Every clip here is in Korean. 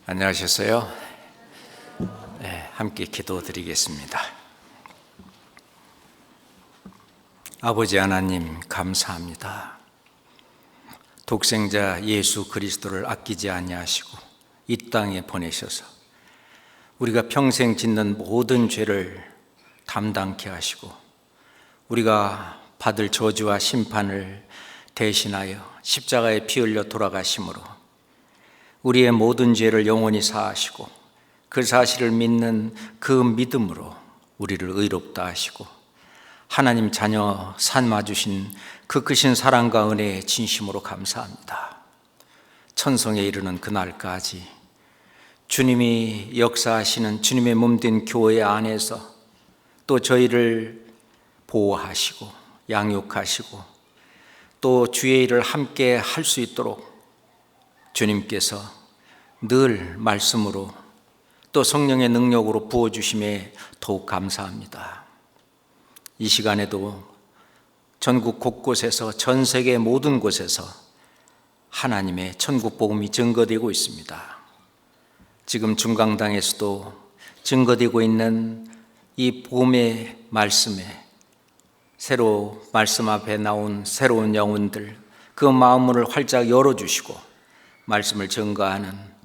안녕하셨어요? 네, 함께 기도드리겠습니다. 아버지 하나님 감사합니다. 독생자 예수 그리스도를 아끼지 아니하시고 이 땅에 보내셔서 우리가 평생 짓는 모든 죄를 담당케 하시고 우리가 받을 저주와 심판을 대신하여 십자가에 피 흘려 돌아가심으로 우리의 모든 죄를 영원히 사하시고 그 사실을 믿는 그 믿음으로 우리를 의롭다 하시고 하나님 자녀 삼아 주신 그 크신 사랑과 은혜에 진심으로 감사합니다. 천성에 이르는 그날까지 주님이 역사하시는 주님의 몸된 교회 안에서 또 저희를 보호하시고 양육하시고 또 주의 일을 함께 할 수 있도록 주님께서 늘 말씀으로 또 성령의 능력으로 부어주심에 더욱 감사합니다. 이 시간에도 전국 곳곳에서 전 세계 모든 곳에서 하나님의 천국 복음이 증거되고 있습니다. 지금 중강당에서도 증거되고 있는 이 복음의 말씀에 새로 말씀 앞에 나온 새로운 영혼들 그 마음문을 활짝 열어주시고 말씀을 증거하는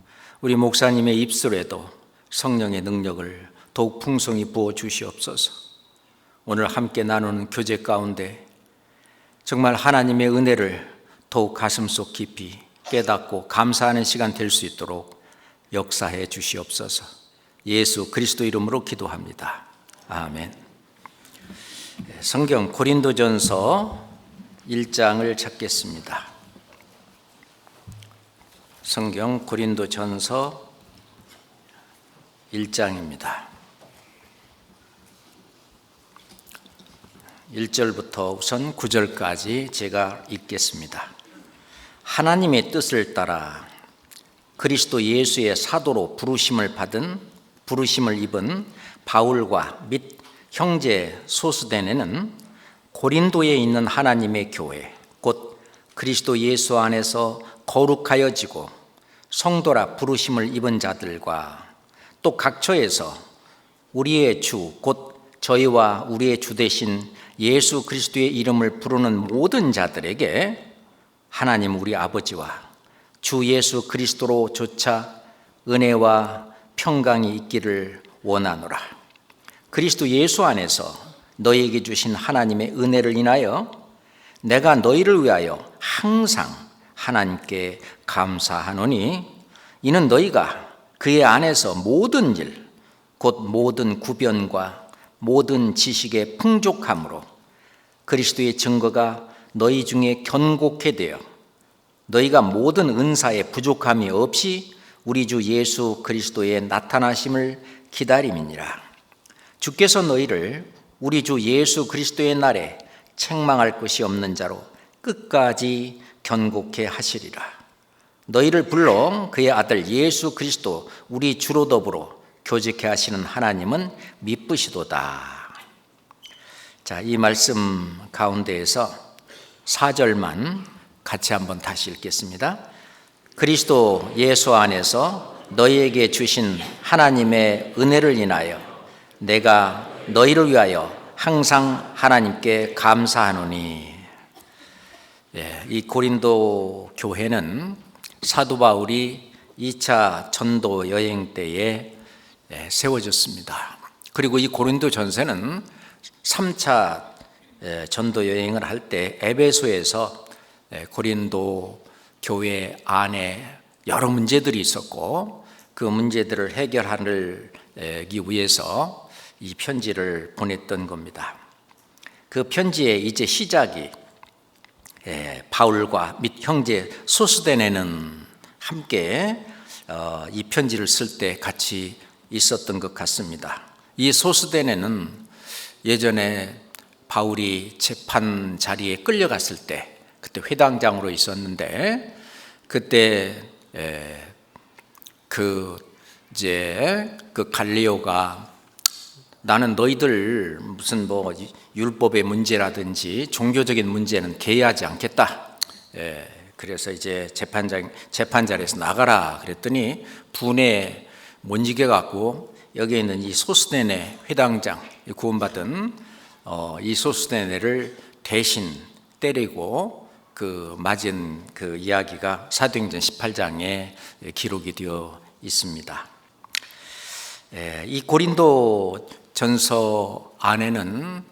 우리 목사님의 입술에도 성령의 능력을 더욱 풍성히 부어 주시옵소서. 오늘 함께 나누는 교제 가운데 정말 하나님의 은혜를 더욱 가슴속 깊이 깨닫고 감사하는 시간 될 수 있도록 역사해 주시옵소서. 예수 그리스도 이름으로 기도합니다. 아멘. 성경 고린도전서 1장을 찾겠습니다. 성경 고린도전서 1장입니다. 1절부터 우선 9절까지 제가 읽겠습니다. 하나님의 뜻을 따라 그리스도 예수의 사도로 부르심을 입은 바울과 및 형제 소스데네는 고린도에 있는 하나님의 교회 곧 그리스도 예수 안에서 거룩하여지고 성도라 부르심을 입은 자들과 또 각처에서 우리의 주 곧 저희와 우리의 주 되신 예수 그리스도의 이름을 부르는 모든 자들에게 하나님 우리 아버지와 주 예수 그리스도로 조차 은혜와 평강이 있기를 원하노라. 그리스도 예수 안에서 너희에게 주신 하나님의 은혜를 인하여 내가 너희를 위하여 항상 하나님께 감사하노니 이는 너희가 그의 안에서 모든 일 곧 모든 구변과 모든 지식의 풍족함으로 그리스도의 증거가 너희 중에 견고케 되어 너희가 모든 은사에 부족함이 없이 우리 주 예수 그리스도의 나타나심을 기다림이니라. 주께서 너희를 우리 주 예수 그리스도의 날에 책망할 것이 없는 자로 끝까지 견고케 하시리라. 너희를 불러 그의 아들 예수 그리스도 우리 주로 더불어 교제케 하시는 하나님은 미쁘시도다. 자, 이 말씀 가운데에서 4절만 같이 한번 다시 읽겠습니다. 그리스도 예수 안에서 너희에게 주신 하나님의 은혜를 인하여 내가 너희를 위하여 항상 하나님께 감사하노니. 이 고린도 교회는 사도 바울이 2차 전도 여행 때에 세워졌습니다. 그리고 이 고린도 전서는 3차 전도 여행을 할 때 에베소에서 고린도 교회 안에 여러 문제들이 있었고 그 문제들을 해결하기 위해서 이 편지를 보냈던 겁니다. 그 편지의 이제 시작이 바울과 및 형제 소스데네는 함께 이 편지를 쓸 때 같이 있었던 것 같습니다. 이 소스데네는 예전에 바울이 재판 자리에 끌려갔을 때 그때 회당장으로 있었는데 그때 그 갈리오가 나는 너희들 무슨 율법의 문제라든지 종교적인 문제는 개의하지 않겠다. 그래서 이제 재판자리에서 나가라 그랬더니 분에 못 이겨갖고 여기 있는 이 소스데네 회당장, 구원받은 이 소스데네를 대신 때리고 그 맞은 그 이야기가 사도행전 18장에 기록이 되어 있습니다. 이 고린도 전서 안에는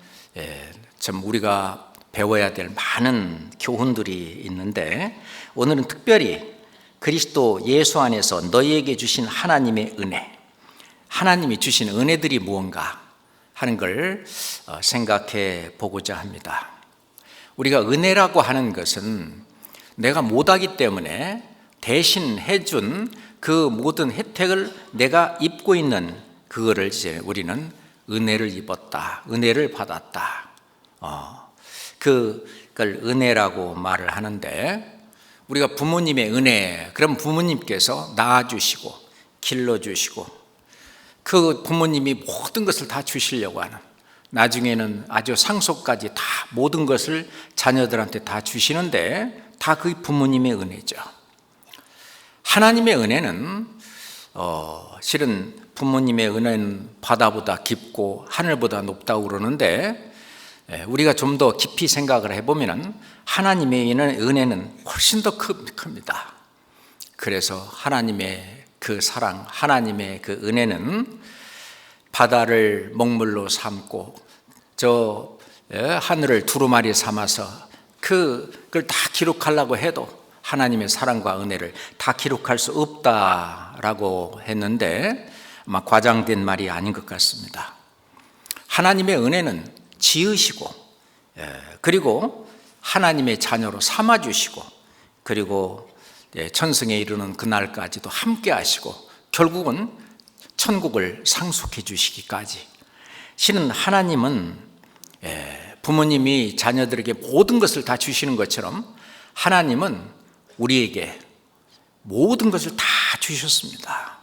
참 우리가 배워야 될 많은 교훈들이 있는데, 오늘은 특별히 그리스도 예수 안에서 너희에게 주신 하나님의 은혜, 하나님이 주신 은혜들이 무언가 하는 걸 생각해 보고자 합니다. 우리가 은혜라고 하는 것은 내가 못하기 때문에 대신 해준 그 모든 혜택을 내가 입고 있는 그거를 이제 우리는 은혜를 입었다, 은혜를 받았다, 그걸 은혜라고 말을 하는데, 우리가 부모님의 은혜, 그럼 부모님께서 낳아주시고 길러주시고 그 부모님이 모든 것을 다 주시려고 하는, 나중에는 아주 상속까지 다 모든 것을 자녀들한테 다 주시는데 다 그 부모님의 은혜죠. 하나님의 은혜는 실은 부모님의 은혜는 바다보다 깊고 하늘보다 높다고 그러는데, 우리가 좀 더 깊이 생각을 해보면 하나님의 은혜는 훨씬 더 큽니다. 그래서 하나님의 그 사랑, 하나님의 그 은혜는 바다를 먹물로 삼고 저 하늘을 두루마리 삼아서 그걸 다 기록하려고 해도 하나님의 사랑과 은혜를 다 기록할 수 없다라고 했는데, 아마 과장된 말이 아닌 것 같습니다. 하나님의 은혜는 지으시고, 그리고 하나님의 자녀로 삼아주시고, 그리고 천승에 이르는 그날까지도 함께 하시고, 결국은 천국을 상속해 주시기까지. 실은 하나님은 부모님이 자녀들에게 모든 것을 다 주시는 것처럼 하나님은 우리에게 모든 것을 다 주셨습니다.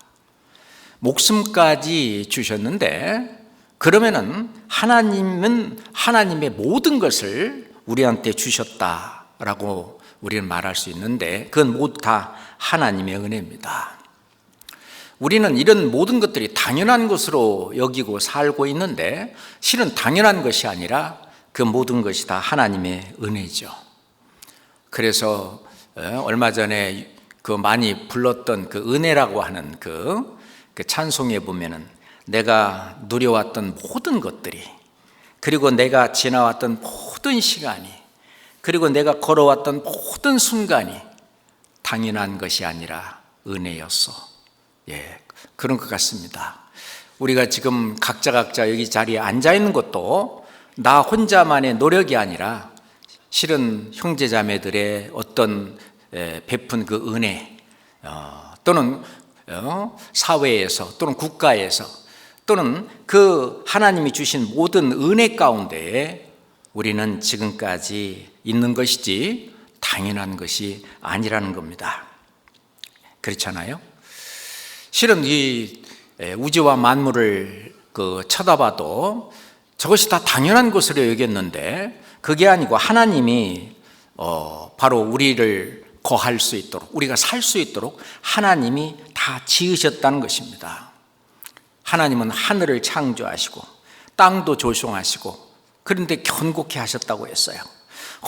목숨까지 주셨는데, 그러면은 하나님은 하나님의 모든 것을 우리한테 주셨다라고 우리는 말할 수 있는데, 그건 모두 다 하나님의 은혜입니다. 우리는 이런 모든 것들이 당연한 것으로 여기고 살고 있는데, 실은 당연한 것이 아니라 그 모든 것이 다 하나님의 은혜죠. 그래서 얼마 전에 그 많이 불렀던 그 은혜라고 하는 그 찬송에 보면은 내가 누려왔던 모든 것들이, 그리고 내가 지나왔던 모든 시간이, 그리고 내가 걸어왔던 모든 순간이 당연한 것이 아니라 은혜였어. 그런 것 같습니다. 우리가 지금 각자 여기 자리에 앉아 있는 것도 나 혼자만의 노력이 아니라 실은 형제자매들의 어떤 베푼 그 은혜, 또는 사회에서, 또는 국가에서, 또는 그 하나님이 주신 모든 은혜 가운데에 우리는 지금까지 있는 것이지 당연한 것이 아니라는 겁니다. 그렇잖아요? 실은 이 우주와 만물을 쳐다봐도 저것이 다 당연한 것으로 여겼는데, 그게 아니고 하나님이 바로 우리를 거할 수 있도록, 우리가 살 수 있도록 하나님이 다 지으셨다는 것입니다. 하나님은 하늘을 창조하시고 땅도 조성하시고, 그런데 견고히 하셨다고 했어요.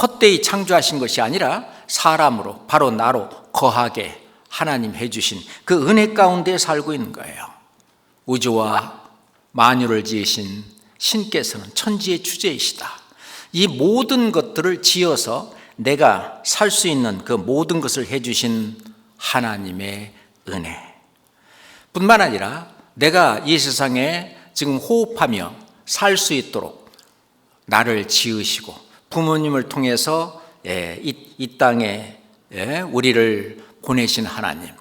헛되이 창조하신 것이 아니라 사람으로, 바로 나로 거하게 하나님 해주신 그 은혜 가운데 살고 있는 거예요. 우주와 만유를 지으신 신께서는 천지의 주제이시다. 이 모든 것들을 지어서 내가 살 수 있는 그 모든 것을 해주신 하나님의 은혜 뿐만 아니라, 내가 이 세상에 지금 호흡하며 살 수 있도록 나를 지으시고 부모님을 통해서 이 땅에 우리를 보내신 하나님.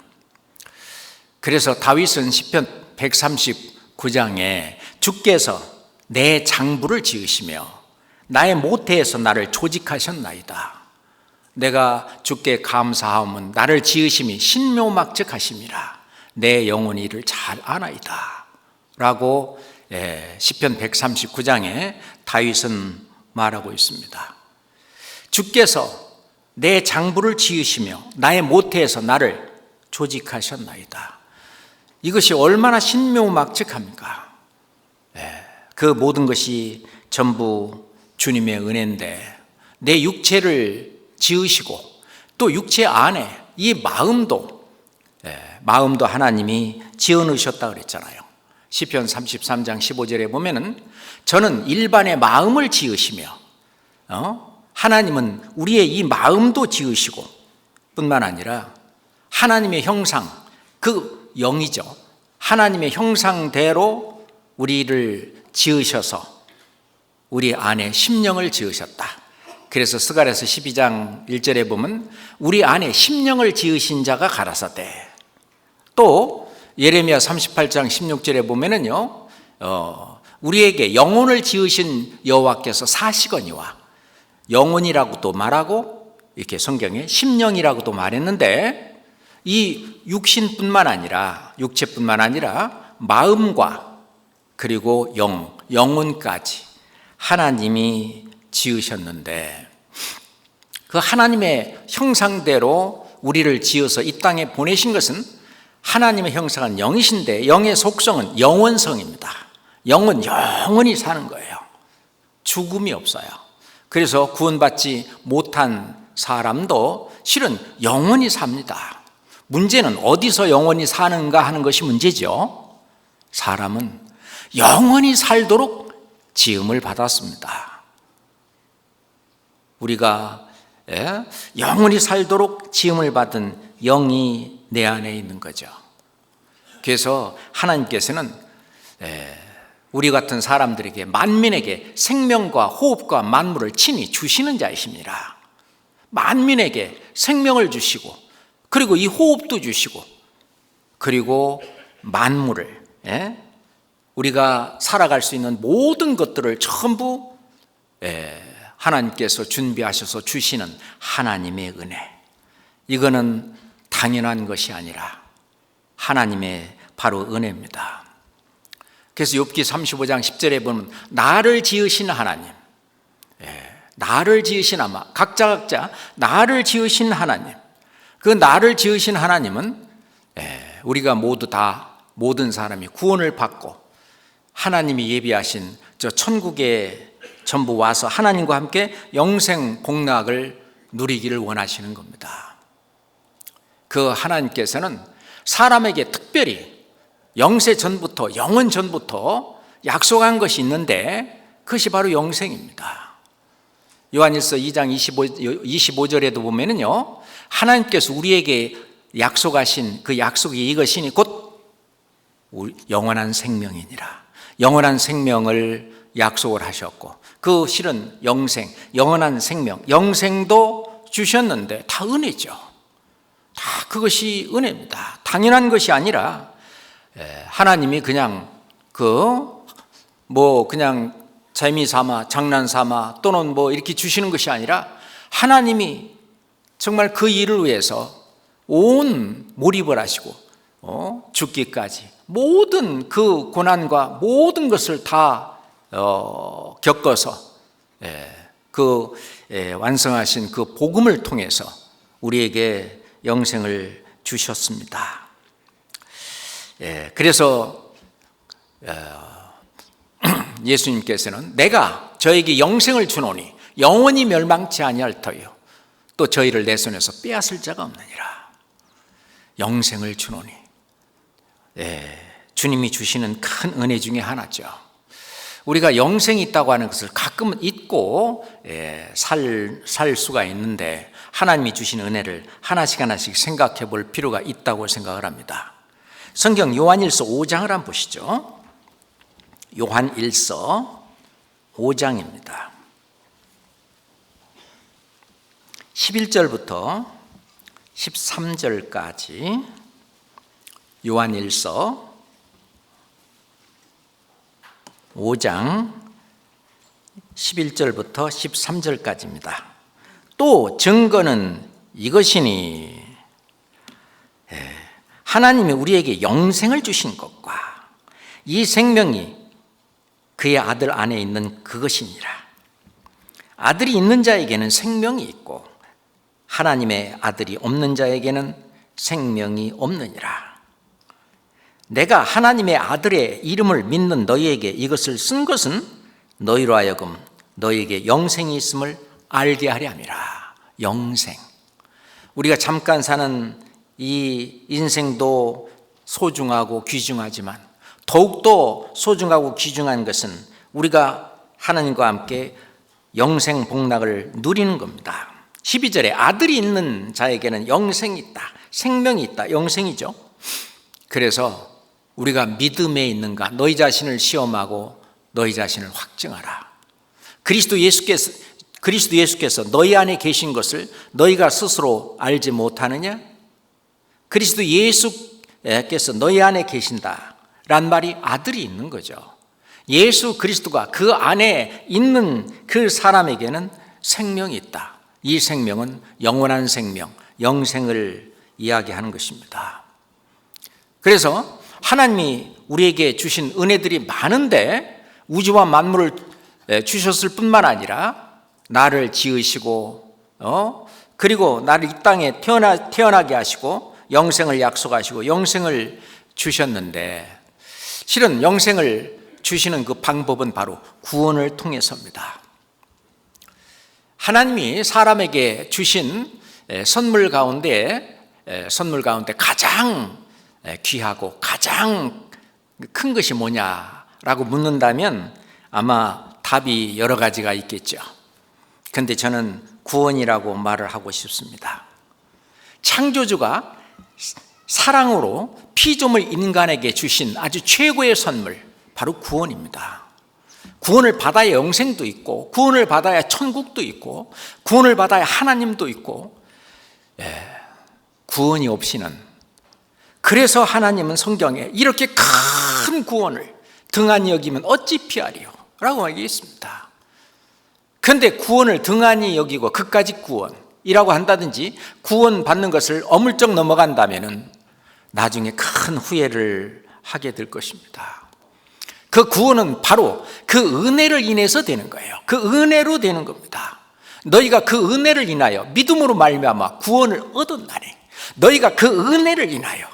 그래서 다윗은 시편 139장에 주께서 내 장부를 지으시며 나의 모태에서 나를 조직하셨나이다. 내가 주께 감사하면 나를 지으심이 신묘막측하심이라. 내 영혼이 이를 잘 아나이다 라고 시편 139장에 다윗은 말하고 있습니다. 주께서 내 장부를 지으시며 나의 모태에서 나를 조직하셨나이다. 이것이 얼마나 신묘막측합니까? 그 모든 것이 전부 주님의 은혜인데 내 육체를 지으시고 또 육체 안에 이 마음도 하나님이 지어놓으셨다 그랬잖아요. 시편 33장 15절에 보면은 저는 일반의 마음을 지으시며 하나님은 우리의 이 마음도 지으시고 뿐만 아니라 하나님의 형상, 그 영이죠. 하나님의 형상대로 우리를 지으셔서 우리 안에 심령을 지으셨다. 그래서 스가랴서 12장 1절에 보면 우리 안에 심령을 지으신 자가 가라사대. 또 예레미야 38장 16절에 보면은요, 우리에게 영혼을 지으신 여호와께서 사시거니와, 영혼이라고도 말하고 이렇게 성경에 심령이라고도 말했는데 이 육체뿐만 아니라 마음과 그리고 영혼까지 하나님이 지으셨는데 그 하나님의 형상대로 우리를 지어서 이 땅에 보내신 것은 하나님의 형상은 영이신데 영의 속성은 영원성입니다. 영은 영원히 사는 거예요. 죽음이 없어요. 그래서 구원받지 못한 사람도 실은 영원히 삽니다. 문제는 어디서 영원히 사는가 하는 것이 문제죠. 사람은 영원히 살도록 지음을 받았습니다. 우리가 영원히 살도록 지음을 받은 영이 내 안에 있는 거죠. 그래서 하나님께서는 우리 같은 사람들에게, 만민에게 생명과 호흡과 만물을 친히 주시는 자이십니다. 만민에게 생명을 주시고 그리고 이 호흡도 주시고 그리고 만물을, 우리가 살아갈 수 있는 모든 것들을 전부 하나님께서 준비하셔서 주시는 하나님의 은혜, 이거는 당연한 것이 아니라 하나님의 바로 은혜입니다. 그래서 욥기 35장 10절에 보면 나를 지으신 하나님, 나를 지으신 각자 나를 지으신 하나님, 그 나를 지으신 하나님은 우리가 모든 사람이 구원을 받고 하나님이 예비하신 저 천국에 전부 와서 하나님과 함께 영생 복락을 누리기를 원하시는 겁니다. 그 하나님께서는 사람에게 특별히 영세 전부터, 영원 전부터 약속한 것이 있는데 그것이 바로 영생입니다. 요한일서 2장 25절에도 보면은요, 하나님께서 우리에게 약속하신 그 약속이 이것이니 곧 영원한 생명이니라. 영원한 생명을 약속을 하셨고, 그 실은 영생, 영원한 생명, 영생도 주셨는데 다 은혜죠. 다 그것이 은혜입니다. 당연한 것이 아니라 하나님이 그냥 그냥 재미삼아, 장난삼아 또는 이렇게 주시는 것이 아니라 하나님이 정말 그 일을 위해서 온 몰입을 하시고 죽기까지 모든 그 고난과 모든 것을 다 겪어서 완성하신 그 복음을 통해서 우리에게 영생을 주셨습니다. 그래서 예수님께서는 내가 저에게 영생을 주노니 영원히 멸망치 아니할 터요 또 저희를 내 손에서 빼앗을 자가 없느니라. 영생을 주노니, 주님이 주시는 큰 은혜 중에 하나죠. 우리가 영생이 있다고 하는 것을 가끔은 잊고 살 수가 있는데 하나님이 주신 은혜를 하나씩 생각해 볼 필요가 있다고 생각을 합니다. 성경 요한일서 5장을 한번 보시죠. 요한일서 5장입니다. 11절부터 13절까지 요한일서 5장 11절부터 13절까지입니다. 또 증거는 이것이니 하나님이 우리에게 영생을 주신 것과 이 생명이 그의 아들 안에 있는 그것이니라. 아들이 있는 자에게는 생명이 있고 하나님의 아들이 없는 자에게는 생명이 없느니라. 내가 하나님의 아들의 이름을 믿는 너희에게 이것을 쓴 것은 너희로 하여금 너희에게 영생이 있음을 알게 하려 함이라. 영생. 우리가 잠깐 사는 이 인생도 소중하고 귀중하지만 더욱더 소중하고 귀중한 것은 우리가 하나님과 함께 영생 복락을 누리는 겁니다. 12절에 아들이 있는 자에게는 영생이 있다, 생명이 있다, 영생이죠. 그래서 우리가 믿음에 있는가 너희 자신을 시험하고 너희 자신을 확증하라. 그리스도 예수께서 너희 안에 계신 것을 너희가 스스로 알지 못하느냐? 그리스도 예수께서 너희 안에 계신다란 말이 아들이 있는 거죠. 예수 그리스도가 그 안에 있는 그 사람에게는 생명이 있다. 이 생명은 영원한 생명, 영생을 이야기하는 것입니다. 그래서 하나님이 우리에게 주신 은혜들이 많은데 우주와 만물을 주셨을 뿐만 아니라 나를 지으시고 그리고 나를 이 땅에 태어나게 하시고 영생을 약속하시고 영생을 주셨는데 실은 영생을 주시는 그 방법은 바로 구원을 통해서입니다. 하나님이 사람에게 주신 선물 가운데 가장 귀하고 가장 큰 것이 뭐냐라고 묻는다면 아마 답이 여러 가지가 있겠죠. 그런데 저는 구원이라고 말을 하고 싶습니다. 창조주가 사랑으로 피조물 인간에게 주신 아주 최고의 선물, 바로 구원입니다. 구원을 받아야 영생도 있고 구원을 받아야 천국도 있고 구원을 받아야 하나님도 있고 구원이 없이는, 그래서 하나님은 성경에 이렇게 큰 구원을 등한히 여기면 어찌 피하리요? 라고 얘기했습니다. 그런데 구원을 등한히 여기고 그까지 구원이라고 한다든지 구원 받는 것을 어물쩍 넘어간다면 나중에 큰 후회를 하게 될 것입니다. 그 구원은 바로 그 은혜를 인해서 되는 거예요. 그 은혜로 되는 겁니다. 너희가 그 은혜를 인하여 믿음으로 말미암아 구원을 얻었나니, 너희가 그 은혜를 인하여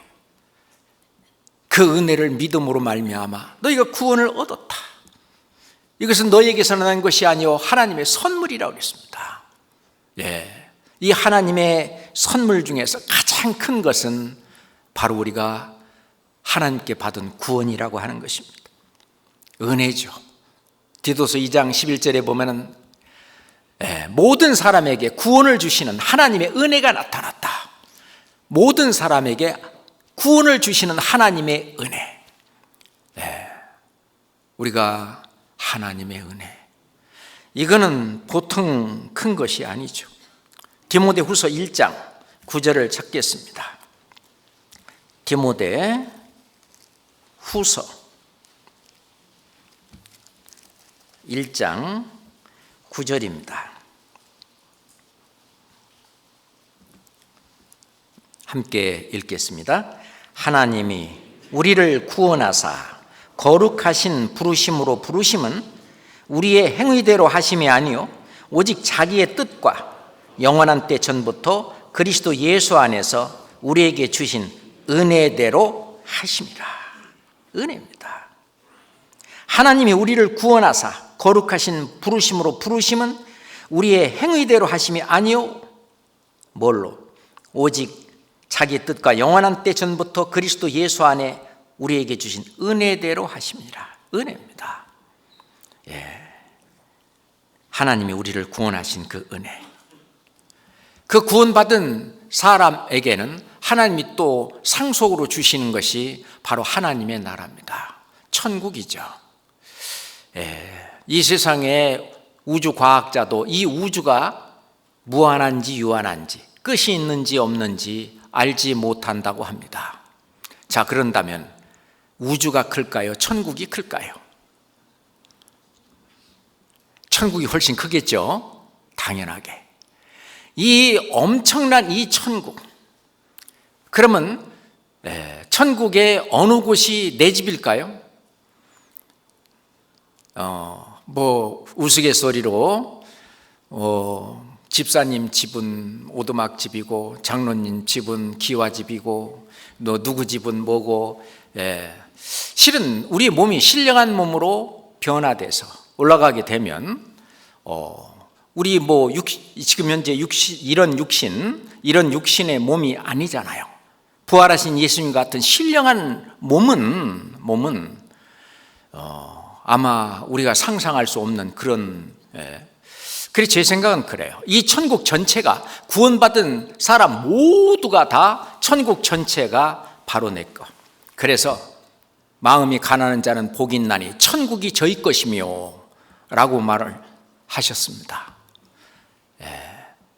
그 은혜를 믿음으로 말미암아 너희가 구원을 얻었다. 이것은 너희에게서 난 것이 아니요 하나님의 선물이라고 그랬습니다. 이 하나님의 선물 중에서 가장 큰 것은 바로 우리가 하나님께 받은 구원이라고 하는 것입니다. 은혜죠. 디도서 2장 11절에 보면은 모든 사람에게 구원을 주시는 하나님의 은혜가 나타났다. 모든 사람에게 구원을 주시는 하나님의 은혜. 우리가 하나님의 은혜, 이거는 보통 큰 것이 아니죠. 디모데후서 1장 9절을 찾겠습니다. 디모데후서 1장 9절입니다. 함께 읽겠습니다. 하나님이 우리를 구원하사 거룩하신 부르심으로 부르심은 우리의 행위대로 하심이 아니요 오직 자기의 뜻과 영원한 때 전부터 그리스도 예수 안에서 우리에게 주신 은혜대로 하심이라. 은혜입니다. 하나님이 우리를 구원하사 거룩하신 부르심으로 부르심은 우리의 행위대로 하심이 아니요 뭘로? 오직 자기 뜻과 영원한 때 전부터 그리스도 예수 안에 우리에게 주신 은혜대로 하심이라. 은혜입니다. 하나님이 우리를 구원하신 그 은혜, 그 구원받은 사람에게는 하나님이 또 상속으로 주시는 것이 바로 하나님의 나라입니다. 천국이죠. 이 세상의 우주과학자도 이 우주가 무한한지 유한한지, 끝이 있는지 없는지 알지 못한다고 합니다. 자, 그런다면 우주가 클까요? 천국이 클까요? 천국이 훨씬 크겠죠? 당연하게. 이 엄청난 이 천국, 그러면 천국의 어느 곳이 내 집일까요? 우스갯소리로 집사님 집은 오두막집이고 장로님 집은 기와집이고 누구 집은 뭐고, 실은 우리 몸이 신령한 몸으로 변화돼서 올라가게 되면 우리 지금 현재 이런 육신의 몸이 아니잖아요. 부활하신 예수님 같은 신령한 몸은 아마 우리가 상상할 수 없는 그런, 그래서 제 생각은 그래요. 이 천국 전체가, 구원받은 사람 모두가 다 천국 전체가 바로 내 것. 그래서 마음이 가난한 자는 복이 있나니 천국이 저희 것이며 라고 말을 하셨습니다.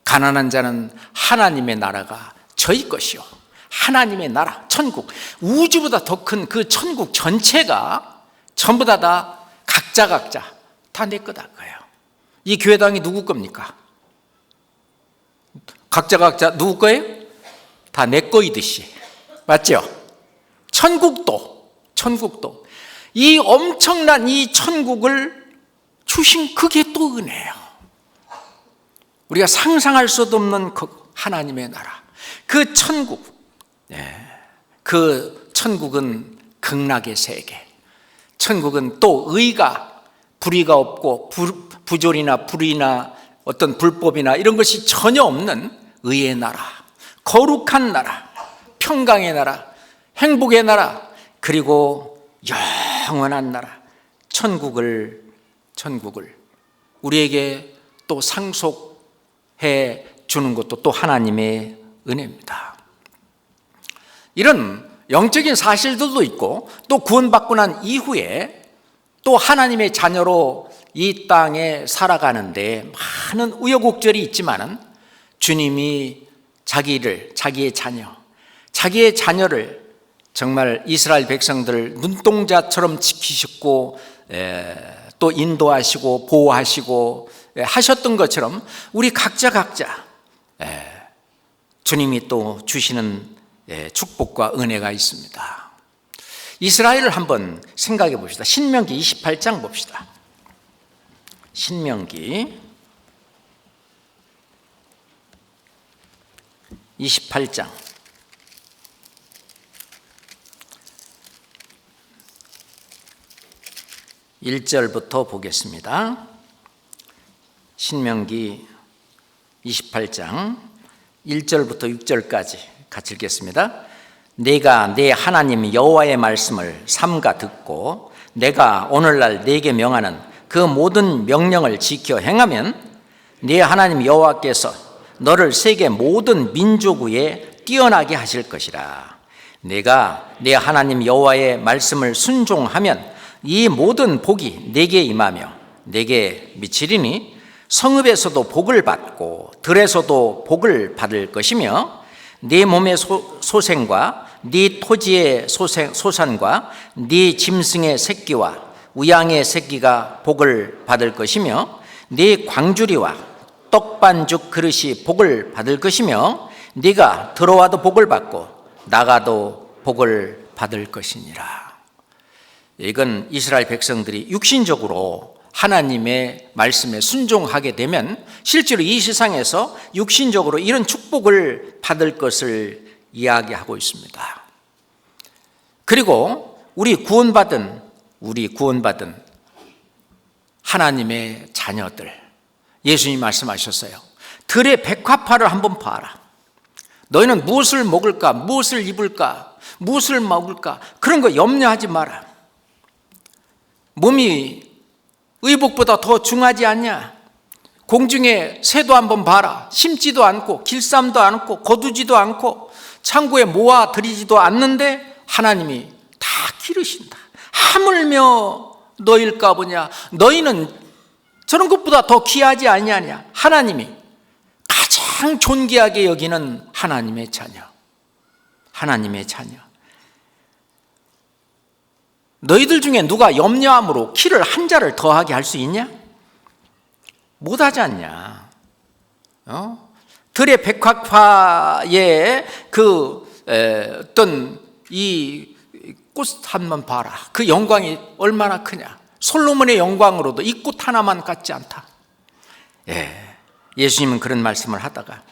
가난한 자는 하나님의 나라가 저희 것이요, 하나님의 나라, 천국, 우주보다 더 큰 그 천국 전체가 전부 다 각자 다 내 거다 거예요. 이 교회당이 누구 겁니까? 각자 누구 거예요? 다 내 거이듯이, 맞죠? 천국도 이 엄청난 이 천국을 주신 그게 또 은혜예요. 우리가 상상할 수도 없는 그 하나님의 나라, 그 천국, 그 천국은 극락의 세계. 천국은 또 의가, 불의가 없고 부조리나 불의나 어떤 불법이나 이런 것이 전혀 없는 의의 나라, 거룩한 나라, 평강의 나라, 행복의 나라, 그리고 영원한 나라, 천국을 우리에게 또 상속해 주는 것도 또 하나님의 은혜입니다. 이런 영적인 사실들도 있고, 또 구원받고 난 이후에 또 하나님의 자녀로 이 땅에 살아가는데 많은 우여곡절이 있지만은 주님이 자기의 자녀를 정말 이스라엘 백성들을 눈동자처럼 지키셨고, 또 인도하시고 보호하시고 하셨던 것처럼 우리 각자 주님이 또 주시는 축복과 은혜가 있습니다. 이스라엘을 한번 생각해 봅시다. 신명기 28장 봅시다. 신명기 28장 1절부터 보겠습니다. 신명기 28장 1절부터 6절까지 같이 읽겠습니다. 내가 내 하나님 여호와의 말씀을 삼가 듣고 내가 오늘날 네게 명하는 그 모든 명령을 지켜 행하면 네 하나님 여호와께서 너를 세계 모든 민족 위에 뛰어나게 하실 것이라. 내가 네 하나님 여호와의 말씀을 순종하면 이 모든 복이 네게 임하며 네게 미치리니 성읍에서도 복을 받고 들에서도 복을 받을 것이며 네 몸의 소생과 네 토지의 소산과 네 짐승의 새끼와 우양의 새끼가 복을 받을 것이며 네 광주리와 떡반죽 그릇이 복을 받을 것이며 네가 들어와도 복을 받고 나가도 복을 받을 것이니라. 이건 이스라엘 백성들이 육신적으로 하나님의 말씀에 순종하게 되면 실제로 이 세상에서 육신적으로 이런 축복을 받을 것을 이야기하고 있습니다. 그리고 우리 구원받은 하나님의 자녀들, 예수님 말씀하셨어요. 들의 백합화를 한번 봐라. 너희는 무엇을 먹을까, 무엇을 입을까, 무엇을 먹을까, 그런 거 염려하지 마라. 몸이 의복보다 더 중하지 않냐? 공중의 새도 한번 봐라. 심지도 않고 길쌈도 않고 거두지도 않고 창고에 모아 들이지도 않는데 하나님이 다 기르신다. 하물며 너희일까 보냐? 너희는 저런 것보다 더 귀하지 아니하냐? 하나님이 가장 존귀하게 여기는 하나님의 자녀. 너희들 중에 누가 염려함으로 키를 한 자를 더하게 할 수 있냐? 못하지 않냐? 들의 백합화의 어떤 이 꽃 한번 봐라. 그 영광이 얼마나 크냐? 솔로몬의 영광으로도 이 꽃 하나만 같지 않다. 예수님은 그런 말씀을 하다가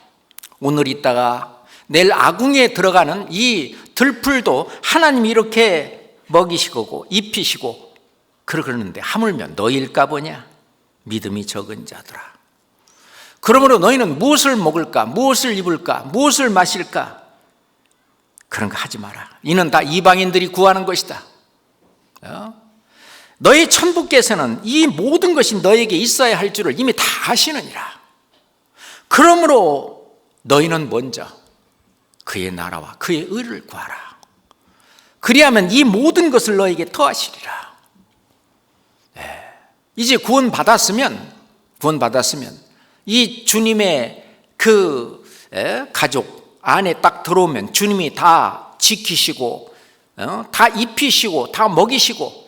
오늘 있다가 내일 아궁이에 들어가는 이 들풀도 하나님이 이렇게 먹이시고 입히시고 그러는데 하물며 너희일까 보냐? 믿음이 적은 자들아. 그러므로 너희는 무엇을 먹을까? 무엇을 입을까? 무엇을 마실까? 그런 거 하지 마라. 이는 다 이방인들이 구하는 것이다. 너희 천부께서는 이 모든 것이 너에게 있어야 할 줄을 이미 다 아시느니라. 그러므로 너희는 먼저 그의 나라와 그의 의를 구하라. 그리하면 이 모든 것을 너에게 더하시리라. 이제 구원받았으면 이 주님의 그 가족 안에 딱 들어오면 주님이 다 지키시고 다 입히시고 다 먹이시고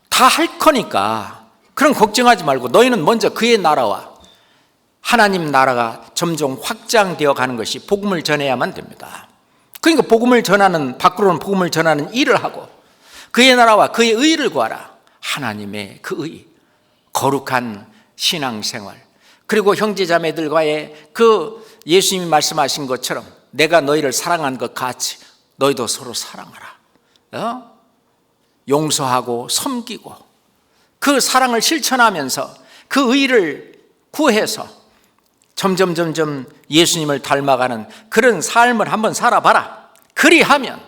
다 할 거니까 그런 걱정하지 말고 너희는 먼저 그의 나라와 하나님 나라가 점점 확장되어 가는 것이 복음을 전해야만 됩니다. 그러니까 복음을 전하는, 밖으로는 복음을 전하는 일을 하고 그의 나라와 그의 의를 구하라. 하나님의 그 의, 거룩한 신앙생활, 그리고 형제자매들과의 그 예수님이 말씀하신 것처럼 내가 너희를 사랑한 것 같이 너희도 서로 사랑하라. 용서하고 섬기고 그 사랑을 실천하면서 그 의를 구해서 점점 예수님을 닮아가는 그런 삶을 한번 살아봐라. 그리하면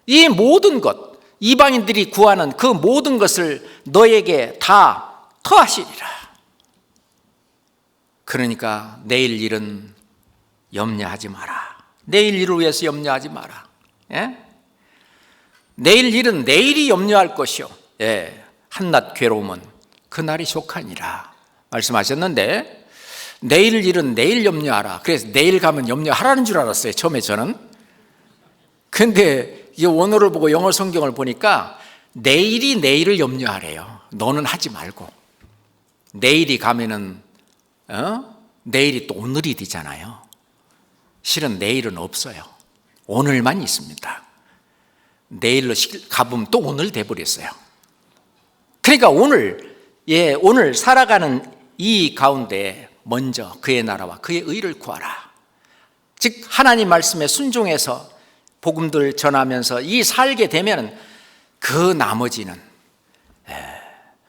이 모든 것, 이방인들이 구하는 그 모든 것을 너에게 다 더하시리라. 그러니까 내일 일은 염려하지 마라. 내일 일을 위해서 염려하지 마라. 내일 일은 내일이 염려할 것이요. 한낱 괴로움은 그날이 족하니라 말씀하셨는데, 내일 일은 내일 염려하라. 그래서 내일 가면 염려하라는 줄 알았어요, 처음에 저는. 근데 이 원어를 보고 영어 성경을 보니까 내일이 내일을 염려하래요. 너는 하지 말고. 내일이 가면은 내일이 또 오늘이 되잖아요. 실은 내일은 없어요. 오늘만 있습니다. 내일로 가보면 또 오늘 돼버렸어요. 그러니까 오늘 살아가는 이 가운데 먼저 그의 나라와 그의 의를 구하라. 즉 하나님 말씀에 순종해서 복음들 전하면서 이 살게 되면 그 나머지는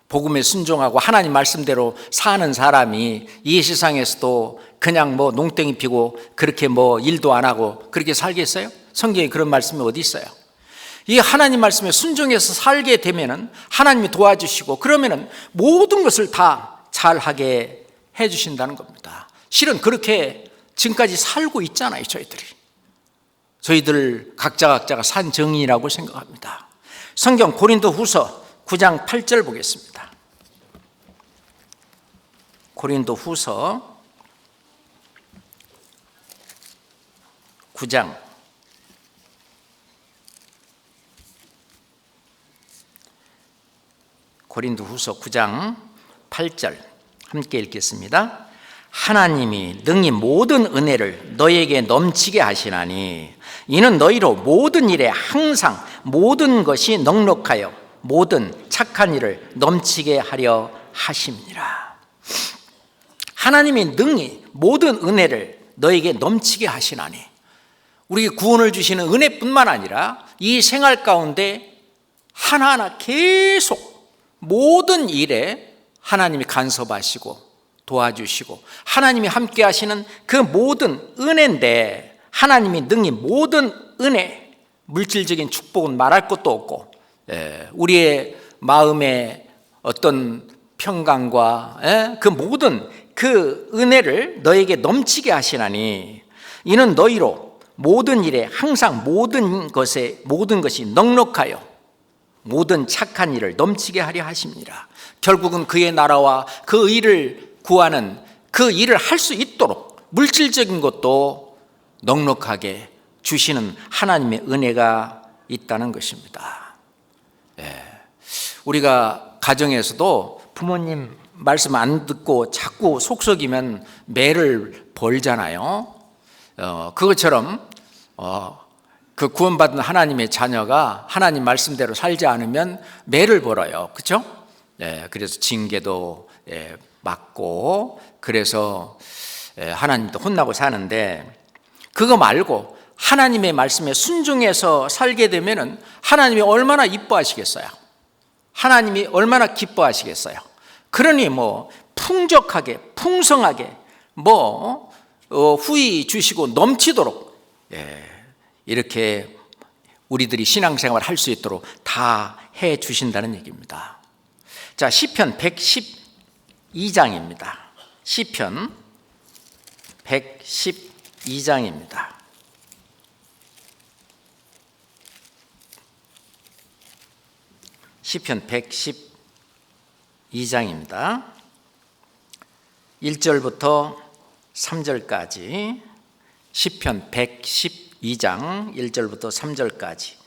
복음에 순종하고 하나님 말씀대로 사는 사람이 이 세상에서도 그냥 농땡이 피고 그렇게 일도 안 하고 그렇게 살겠어요? 성경에 그런 말씀이 어디 있어요? 이 하나님 말씀에 순종해서 살게 되면은 하나님이 도와주시고 그러면은 모든 것을 다 잘하게 해주신다는 겁니다. 실은 그렇게 지금까지 살고 있잖아요, 저희들 각자가 산 정의라고 생각합니다. 성경 고린도후서 9장 8절 보겠습니다. 고린도후서 9장 고린도후서 9장 8절 함께 읽겠습니다. 하나님이 능히 모든 은혜를 너희에게 넘치게 하시나니 이는 너희로 모든 일에 항상 모든 것이 넉넉하여 모든 착한 일을 넘치게 하려 하심이라. 하나님이 능히 모든 은혜를 너에게 넘치게 하시나니, 우리에게 구원을 주시는 은혜뿐만 아니라 이 생활 가운데 하나하나 계속 모든 일에 하나님이 간섭하시고 도와주시고 하나님이 함께 하시는 그 모든 은혜인데, 하나님이 능히 모든 은혜, 물질적인 축복은 말할 것도 없고 우리의 마음의 어떤 평강과 그 모든 그 은혜를 너에게 넘치게 하시나니 이는 너희로 모든 일에 항상 모든 것이 넉넉하여 모든 착한 일을 넘치게 하려 하십니다. 결국은 그의 나라와 그 의를 구하는 그 일을 할 수 있도록 물질적인 것도 넉넉하게 주시는 하나님의 은혜가 있다는 것입니다. 우리가 가정에서도 부모님 말씀 안 듣고 자꾸 속썩이면 매를 벌잖아요. 그것처럼 그 구원받은 하나님의 자녀가 하나님 말씀대로 살지 않으면 매를 벌어요. 그렇죠? 그래서 징계도 맞고 그래서 하나님도 혼나고 사는데, 그거 말고 하나님의 말씀에 순종해서 살게 되면은 하나님이 얼마나 이뻐하시겠어요? 하나님이 얼마나 기뻐하시겠어요? 그러니 뭐 풍족하게 풍성하게 후히 주시고 넘치도록 이렇게 우리들이 신앙생활 할 수 있도록 다 해 주신다는 얘기입니다. 자, 시편 112장입니다. 시편 112장입니다. 시편 112장입니다. 1절부터 3절까지, 시편 112장 1절부터 3절까지.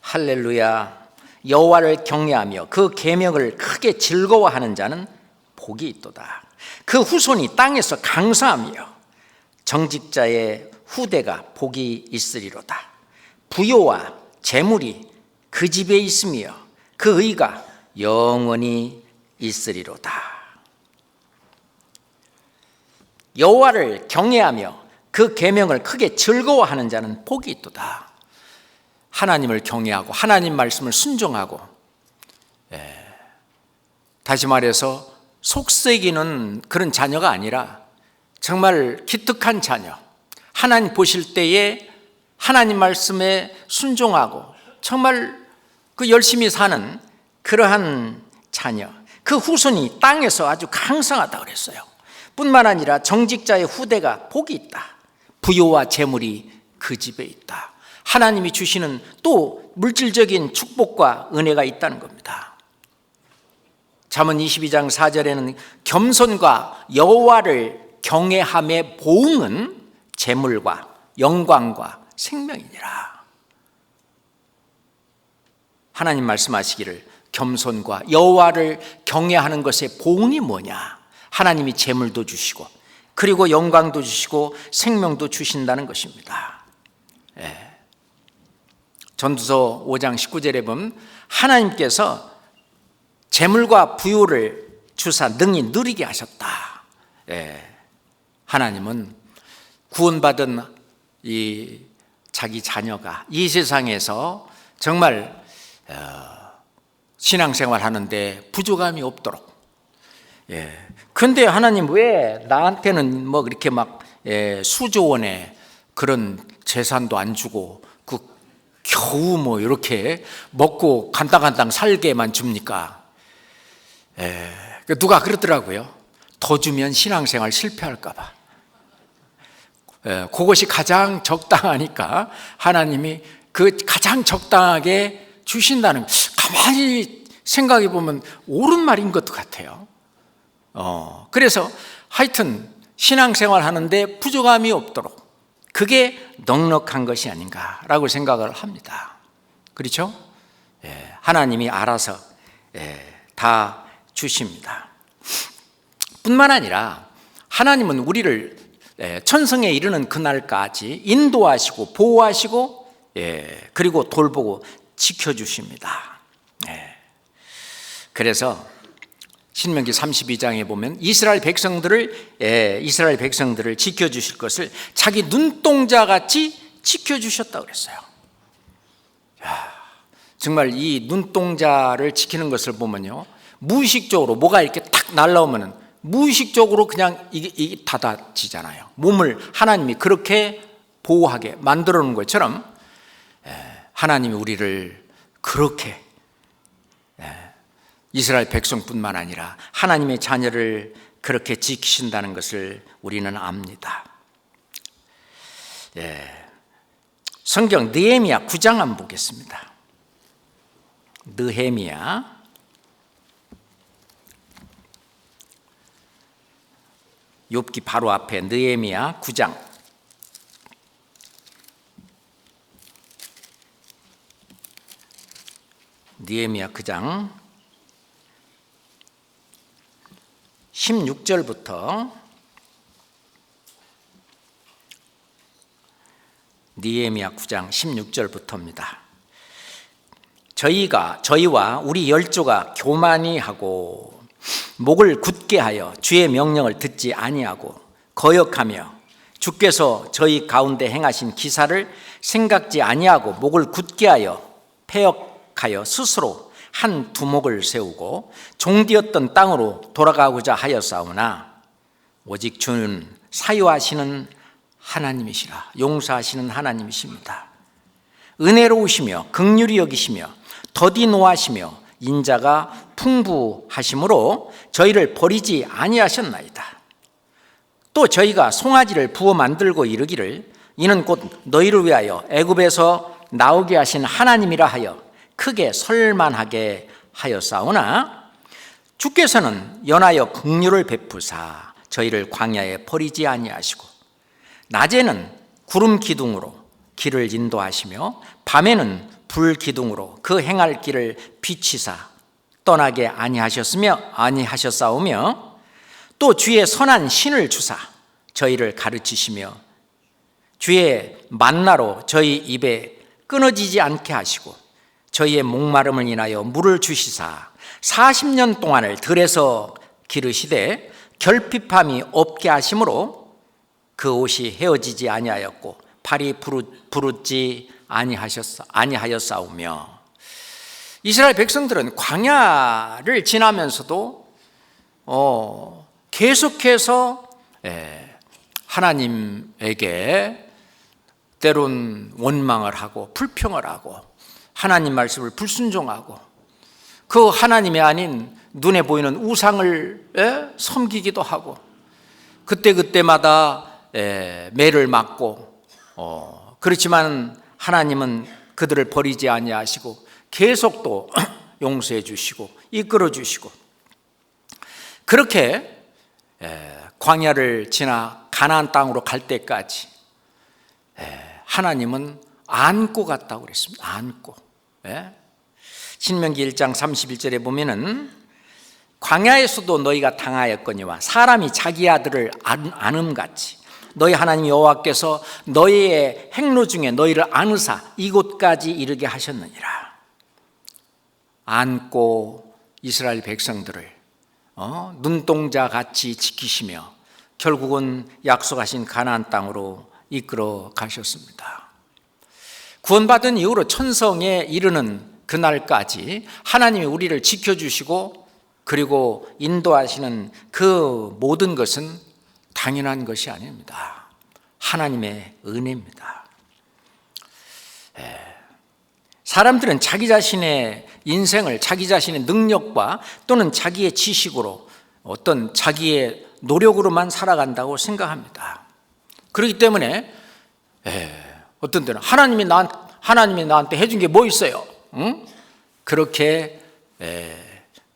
할렐루야. 여호와를 경외하며 그 계명을 크게 즐거워하는 자는 복이 있도다. 그 후손이 땅에서 강사하며 정직자의 후대가 복이 있으리로다. 부요와 재물이 그 집에 있으며 그 의가 영원히 있으리로다. 여호와를 경외하며 그 계명을 크게 즐거워하는 자는 복이 있도다. 하나님을 경외하고 하나님 말씀을 순종하고, 다시 말해서 속썩이는 그런 자녀가 아니라 정말 기특한 자녀, 하나님 보실 때에 하나님 말씀에 순종하고 정말 그 열심히 사는 그러한 자녀, 그 후손이 땅에서 아주 강성하다고 그랬어요. 뿐만 아니라 정직자의 후대가 복이 있다. 부요와 재물이 그 집에 있다. 하나님이 주시는 또 물질적인 축복과 은혜가 있다는 겁니다. 잠언 22장 4절에는 겸손과 여호와를 경외함의 보응은 재물과 영광과 생명이니라. 하나님 말씀하시기를 겸손과 여호와를 경외하는 것의 보응이 뭐냐? 하나님이 재물도 주시고 그리고 영광도 주시고 생명도 주신다는 것입니다. 전도서 5장 19절에 보면 하나님께서 재물과 부요를 주사 능히 누리게 하셨다. 하나님은 구원받은 이 자기 자녀가 이 세상에서 정말 신앙생활 하는데 부족함이 없도록. 근데 하나님 왜 나한테는 뭐 그렇게 막 수조 원의 그런 재산도 안 주고 겨우 뭐 이렇게 먹고 간당간당 살게만 줍니까? 누가 그러더라고요. 더 주면 신앙생활 실패할까 봐. 그것이 가장 적당하니까 하나님이 그 가장 적당하게 주신다는, 가만히 생각해 보면 옳은 말인 것 같아요. 그래서 하여튼 신앙생활 하는데 부족함이 없도록, 그게 넉넉한 것이 아닌가라고 생각을 합니다. 그렇죠? 하나님이 알아서 다 주십니다. 뿐만 아니라 하나님은 우리를 천성에 이르는 그날까지 인도하시고 보호하시고 그리고 돌보고 지켜주십니다. 그래서 신명기 32장에 보면 이스라엘 백성들을 지켜주실 것을 자기 눈동자같이 지켜주셨다고 그랬어요. 정말 이 눈동자를 지키는 것을 보면요, 무의식적으로 뭐가 이렇게 탁 날라오면은 무의식적으로 그냥 이게 닫아지잖아요. 몸을 하나님이 그렇게 보호하게 만들어 놓은 것처럼 하나님이 우리를 그렇게 이스라엘 백성뿐만 아니라 하나님의 자녀를 그렇게 지키신다는 것을 우리는 압니다. 성경 느헤미야 9장 한번 보겠습니다. 느헤미야 욥기 바로 앞에 느헤미야 9장. 느헤미야 9장 16절부터 느헤미야 9장 16절부터입니다. 저희와 우리 열조가 교만히 하고 목을 굳게 하여 주의 명령을 듣지 아니하고 거역하며 주께서 저희 가운데 행하신 기사를 생각지 아니하고 목을 굳게 하여 패역하여 스스로 한 두목을 세우고 종되었던 땅으로 돌아가고자 하였사오나 오직 주는 사유하시는 하나님이시라. 용서하시는 하나님이십니다. 은혜로우시며 긍휼히 여기시며 더디 노하시며 인자가 풍부하심으로 저희를 버리지 아니하셨나이다. 또 저희가 송아지를 부어 만들고 이르기를 이는 곧 너희를 위하여 애굽에서 나오게 하신 하나님이라 하여 크게 설만하게 하였사오나 주께서는 연하여 긍휼을 베푸사 저희를 광야에 버리지 아니하시고 낮에는 구름 기둥으로 길을 인도하시며 밤에는 불 기둥으로 그 행할 길을 비치사 떠나게 아니하셨사오며 또 주의 선한 신을 주사 저희를 가르치시며 주의 만나로 저희 입에 끊어지지 않게 하시고 저희의 목마름을 인하여 물을 주시사 40년 동안을 들에서 기르시되 결핍함이 없게 하심으로 그 옷이 헤어지지 아니하였고 발이 부르지 아니하였사오며 이스라엘 백성들은 광야를 지나면서도 계속해서 하나님에게 때론 원망을 하고 불평을 하고 하나님 말씀을 불순종하고 그 하나님이 아닌 눈에 보이는 우상을 섬기기도 하고 그때마다 매를 맞고 그렇지만 하나님은 그들을 버리지 아니하시고 계속 또 용서해 주시고 이끌어 주시고 그렇게 광야를 지나 가나안 땅으로 갈 때까지 하나님은 안고 갔다고 그랬습니다. 안고. 신명기 1장 31절에 보면은 광야에서도 너희가 당하였거니와 사람이 자기 아들을 안음같이 너희 하나님 여호와께서 너희의 행로 중에 너희를 안으사 이곳까지 이르게 하셨느니라. 안고 이스라엘 백성들을 눈동자 같이 지키시며 결국은 약속하신 가나안 땅으로 이끌어 가셨습니다. 구원받은 이후로 천성에 이르는 그날까지 하나님이 우리를 지켜주시고 그리고 인도하시는 그 모든 것은 당연한 것이 아닙니다. 하나님의 은혜입니다. 사람들은 자기 자신의 인생을 자기 자신의 능력과 또는 자기의 지식으로 어떤 자기의 노력으로만 살아간다고 생각합니다. 그렇기 때문에 어떤 때는 하나님이 나한테 해준 게 뭐 있어요? 응? 그렇게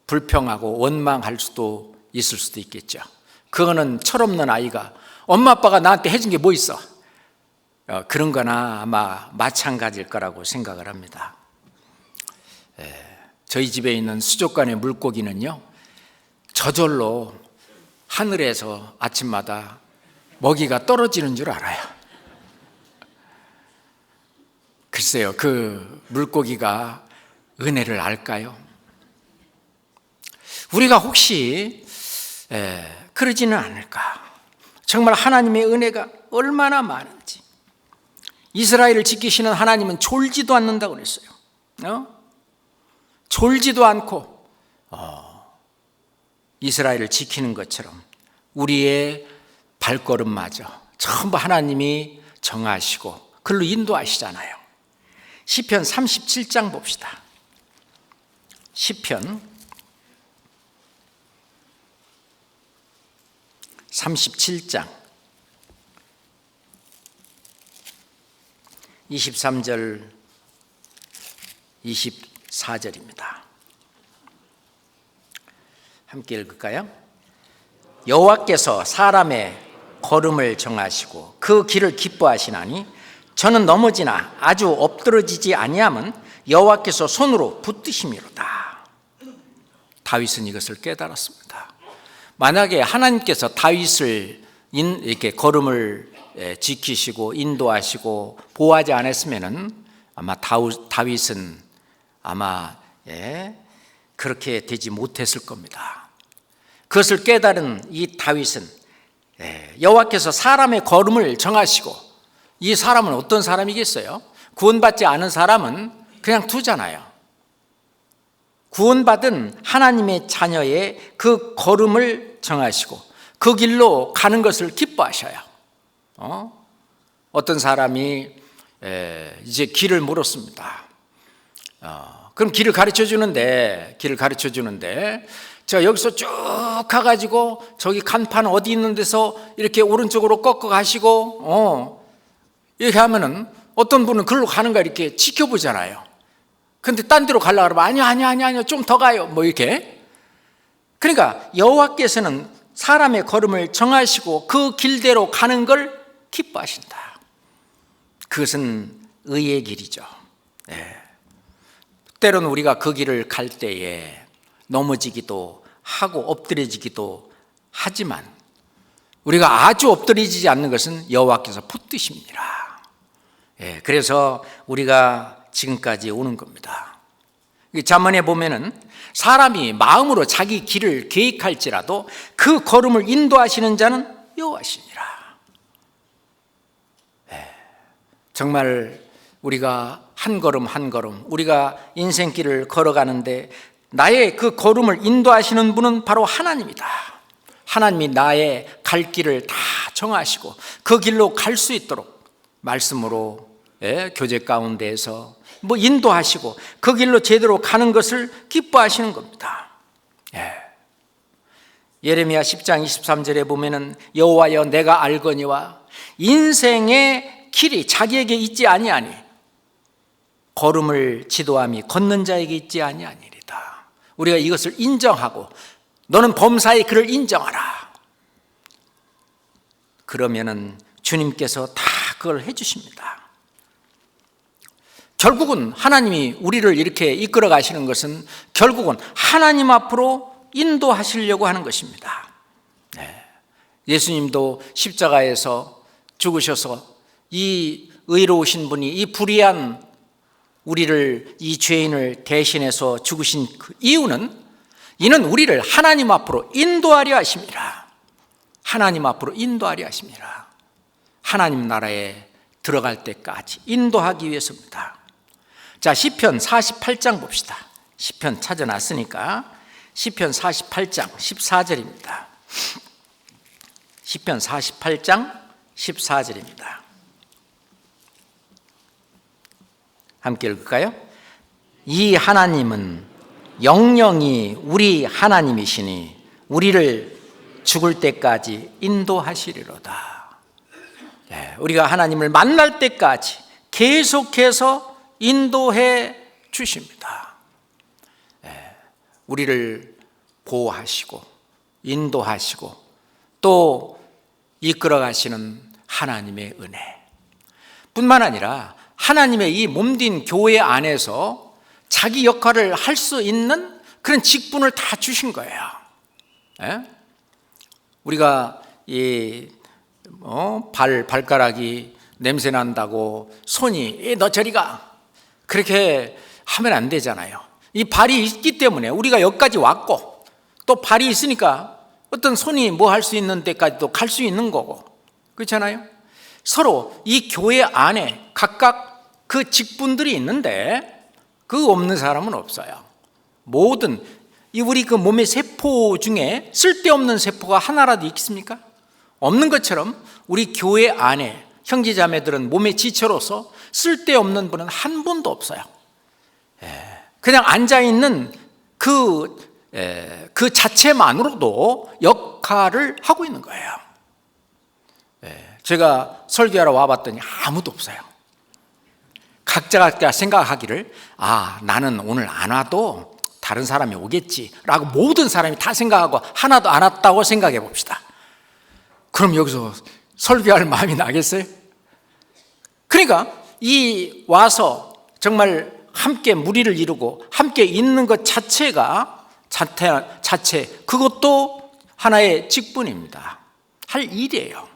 불평하고 원망할 수도 있을 수도 있겠죠. 그거는 철없는 아이가 엄마 아빠가 나한테 해준 게 뭐 있어? 그런 거나 아마 마찬가지일 거라고 생각을 합니다. 저희 집에 있는 수족관의 물고기는요 저절로 하늘에서 아침마다 먹이가 떨어지는 줄 알아요. 글쎄요, 그 물고기가 은혜를 알까요? 우리가 혹시 그러지는 않을까? 정말 하나님의 은혜가 얼마나 많은지. 이스라엘을 지키시는 하나님은 졸지도 않는다고 그랬어요. 졸지도 않고 이스라엘을 지키는 것처럼 우리의 발걸음마저 전부 하나님이 정하시고 그걸로 인도하시잖아요. 시편 37장 봅시다. 시편 37장 23절 24절입니다. 함께 읽을까요? 여호와께서 사람의 걸음을 정하시고 그 길을 기뻐하시나니 저는 넘어지나 아주 엎드러지지 아니함은 여호와께서 손으로 붙드심이로다. 다윗은 이것을 깨달았습니다. 만약에 하나님께서 다윗을 이렇게 걸음을 지키시고 인도하시고 보호하지 않았으면은 아마 다윗은 아마 그렇게 되지 못했을 겁니다. 그것을 깨달은 이 다윗은 여호와께서 사람의 걸음을 정하시고, 이 사람은 어떤 사람이겠어요? 구원받지 않은 사람은 그냥 두잖아요. 구원받은 하나님의 자녀의 그 걸음을 정하시고 그 길로 가는 것을 기뻐하셔요. 어떤 사람이 이제 길을 물었습니다. 그럼 길을 가르쳐 주는데 자, 여기서 쭉 가가지고 저기 간판 어디 있는 데서 이렇게 오른쪽으로 꺾어 가시고 이렇게 하면은 어떤 분은 글로 가는 거 이렇게 지켜보잖아요. 근데 딴 데로 가려고 그러면 아니요 좀 더 가요 뭐 이렇게. 그러니까 여호와께서는 사람의 걸음을 정하시고 그 길대로 가는 걸 기뻐하신다. 그것은 의의 길이죠. 때로는 우리가 그 길을 갈 때에 넘어지기도 하고 엎드려지기도 하지만 우리가 아주 엎드려지지 않는 것은 여호와께서 붙드십니다. 그래서 우리가 지금까지 오는 겁니다. 잠언에 보면은 사람이 마음으로 자기 길을 계획할지라도 그 걸음을 인도하시는 자는 여호와시니라. 정말 우리가 한 걸음 한 걸음 우리가 인생길을 걸어가는데 나의 그 걸음을 인도하시는 분은 바로 하나님이다. 하나님이 나의 갈 길을 다 정하시고 그 길로 갈 수 있도록 말씀으로 교제 가운데에서 인도하시고 그 길로 제대로 가는 것을 기뻐하시는 겁니다. 예레미야 10장 23절에 보면은 여호와여 내가 알거니와 인생의 길이 자기에게 있지 아니하니 걸음을 지도함이 걷는 자에게 있지 아니하니리다. 우리가 이것을 인정하고 너는 범사의 그를 인정하라. 그러면은 주님께서 다 그걸 해주십니다. 결국은 하나님이 우리를 이렇게 이끌어 가시는 것은 결국은 하나님 앞으로 인도하시려고 하는 것입니다. 예수님도 십자가에서 죽으셔서 이 의로우신 분이 이 불의한 우리를 이 죄인을 대신해서 죽으신 그 이유는 이는 우리를 하나님 앞으로 인도하려 하십니다. 하나님 앞으로 인도하려 하십니다. 하나님 나라에 들어갈 때까지 인도하기 위해서입니다. 자, 시편 48장 봅시다. 시편 찾아놨으니까 시편 48장 14절입니다. 시편 48장 14절입니다. 함께 읽을까요? 이 하나님은 영영이 우리 하나님이시니 우리를 죽을 때까지 인도하시리로다. 우리가 하나님을 만날 때까지 계속해서 인도해 주십니다. 우리를 보호하시고 인도하시고 또 이끌어 가시는 하나님의 은혜 뿐만 아니라 하나님의 이 몸된 교회 안에서 자기 역할을 할 수 있는 그런 직분을 다 주신 거예요. 우리가 이 발가락이 냄새 난다고 손이 너 저리 가 그렇게 하면 안 되잖아요. 이 발이 있기 때문에 우리가 여기까지 왔고 또 발이 있으니까 어떤 손이 뭐 할 수 있는 데까지도 갈 수 있는 거고 그렇잖아요. 서로 이 교회 안에 각각 그 직분들이 있는데 그 없는 사람은 없어요. 모든 우리 그 몸의 세포 중에 쓸데없는 세포가 하나라도 있습니까? 없는 것처럼 우리 교회 안에 형제자매들은 몸의 지체로서 쓸데없는 분은 한 분도 없어요. 그냥 앉아있는 그 자체만으로도 역할을 하고 있는 거예요. 제가 설교하러 와봤더니 아무도 없어요. 각자가 생각하기를 나는 오늘 안 와도 다른 사람이 오겠지 라고 모든 사람이 다 생각하고 하나도 안 왔다고 생각해 봅시다. 그럼 여기서 설교할 마음이 나겠어요? 그러니까 이 와서 정말 함께 무리를 이루고 함께 있는 것 자체가 그것도 하나의 직분입니다. 할 일이에요.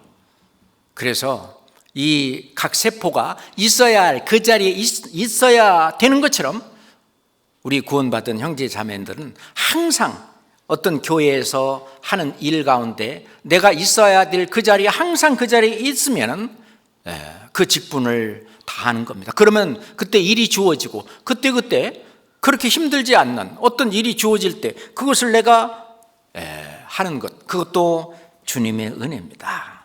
그래서 이 각 세포가 있어야 할 그 자리에 있어야 되는 것처럼 우리 구원받은 형제 자매들은 항상 어떤 교회에서 하는 일 가운데 내가 있어야 될 그 자리에 항상 그 자리에 있으면 그 직분을 다 하는 겁니다. 그러면 그때 일이 주어지고 그때 그렇게 힘들지 않는 어떤 일이 주어질 때 그것을 내가 하는 것, 그것도 주님의 은혜입니다.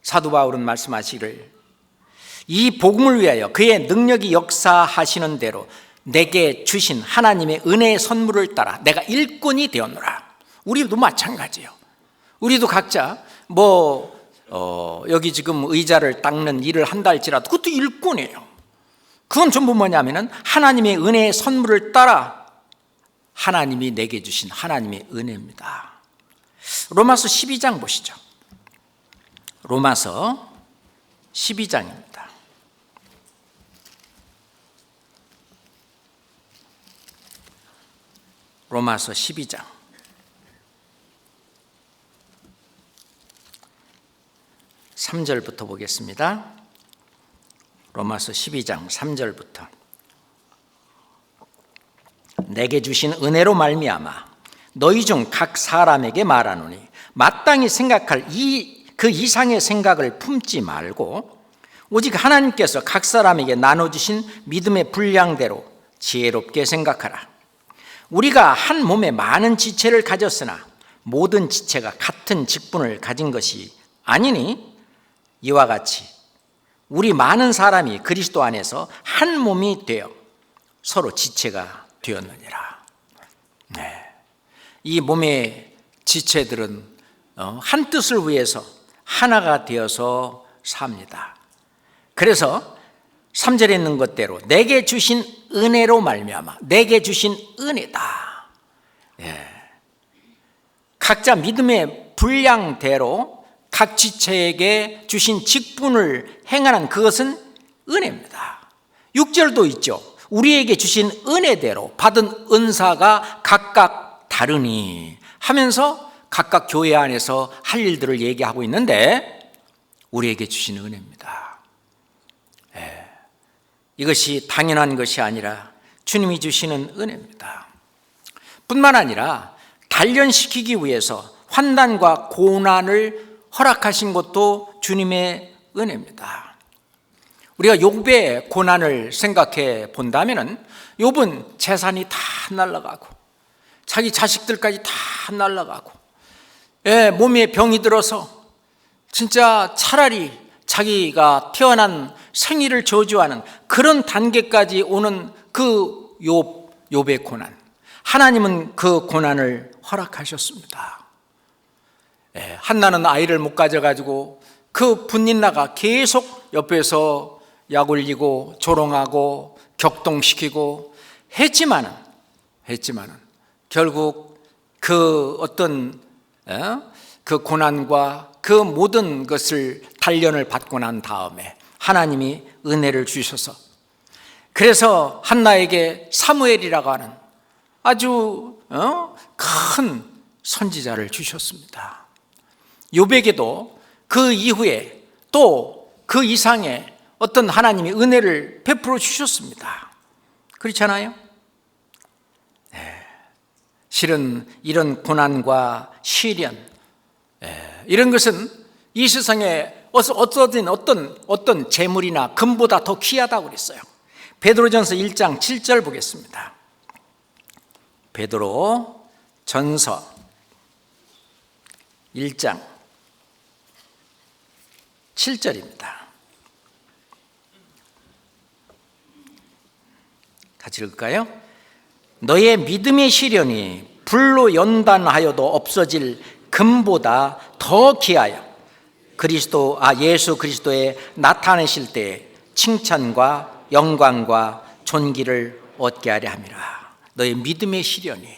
사도 바울은 말씀하시기를 이 복음을 위하여 그의 능력이 역사하시는 대로 내게 주신 하나님의 은혜의 선물을 따라 내가 일꾼이 되었노라. 우리도 마찬가지예요. 우리도 각자 여기 지금 의자를 닦는 일을 한다 할지라도 그것도 일꾼이에요. 그건 전부 뭐냐면은 하나님의 은혜의 선물을 따라 하나님이 내게 주신 하나님의 은혜입니다. 로마서 12장 보시죠. 로마서 12장입니다. 로마서 12장 3절부터 보겠습니다. 로마서 12장 3절부터 내게 주신 은혜로 말미암아 너희 중 각 사람에게 말하노니 마땅히 생각할 그 이상의 생각을 품지 말고 오직 하나님께서 각 사람에게 나눠주신 믿음의 분량대로 지혜롭게 생각하라. 우리가 한 몸에 많은 지체를 가졌으나 모든 지체가 같은 직분을 가진 것이 아니니 이와 같이 우리 많은 사람이 그리스도 안에서 한 몸이 되어 서로 지체가 되었느니라. 이 몸의 지체들은 한 뜻을 위해서 하나가 되어서 삽니다. 그래서 3절에 있는 것대로 내게 주신 은혜로 말미암아 내게 주신 은혜다. 각자 믿음의 분량대로 각 지체에게 주신 직분을 행하는 그것은 은혜입니다. 6절도 있죠. 우리에게 주신 은혜대로 받은 은사가 각각 다르니 하면서 각각 교회 안에서 할 일들을 얘기하고 있는데 우리에게 주신 은혜입니다. 이것이 당연한 것이 아니라 주님이 주시는 은혜입니다. 뿐만 아니라 단련시키기 위해서 환난과 고난을 허락하신 것도 주님의 은혜입니다. 우리가 욥의 고난을 생각해 본다면 욥은 재산이 다 날아가고 자기 자식들까지 다 날아가고 몸에 병이 들어서 진짜 차라리 자기가 태어난 생일을 저주하는 그런 단계까지 오는 그 욥의 고난, 하나님은 그 고난을 허락하셨습니다. 한나는 아이를 못 가져가지고 그 분인나가 계속 옆에서 약 올리고 조롱하고 격동시키고 했지만은 결국 그 어떤 그 고난과 그 모든 것을 단련을 받고 난 다음에 하나님이 은혜를 주셔서 그래서 한나에게 사무엘이라고 하는 아주 큰 선지자를 주셨습니다. 욥에게도 그 이후에 또 그 이상의 어떤 하나님이 은혜를 베풀어 주셨습니다. 그렇잖아요? 실은 이런 고난과 시련 이런 것은 이 세상에 어떤 재물이나 금보다 더 귀하다고 그랬어요. 베드로전서 1장 7절 보겠습니다. 베드로전서 1장 7절입니다. 같이 읽을까요? 너의 믿음의 시련이 불로 연단하여도 없어질 금보다 더 귀하여 예수 그리스도에 나타내실 때 칭찬과 영광과 존귀를 얻게 하려 함이라. 너의 믿음의 시련이